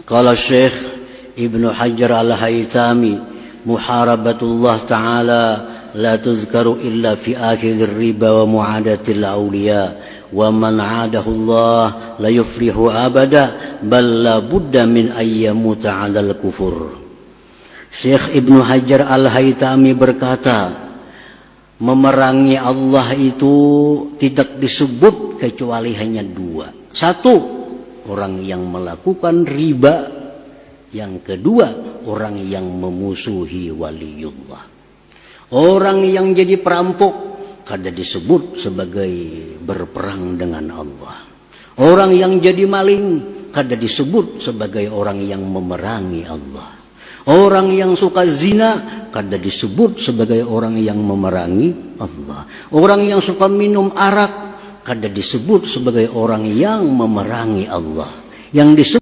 Qala Syekh Ibnu Hajar Al-Haytami, muharabatullah ta'ala la tuzkaru illa fi akhir riba wa mu'adatil awliya, wa man 'adahu Allah la yuflihu abada bal la budda min ayyamuta 'alal kufur. Syekh Ibnu Hajar Al-Haytami berkata, memerangi Allah itu tidak disebut kecuali hanya dua. Satu, orang yang melakukan riba. Yang kedua, orang yang memusuhi waliullah. Orang yang jadi perampok kada disebut sebagai berperang dengan Allah. Orang yang jadi maling kada disebut sebagai orang yang memerangi Allah. Orang yang suka zina kada disebut sebagai orang yang memerangi Allah. Orang yang suka minum arak kada disebut sebagai orang yang memerangi Allah. Yang disebut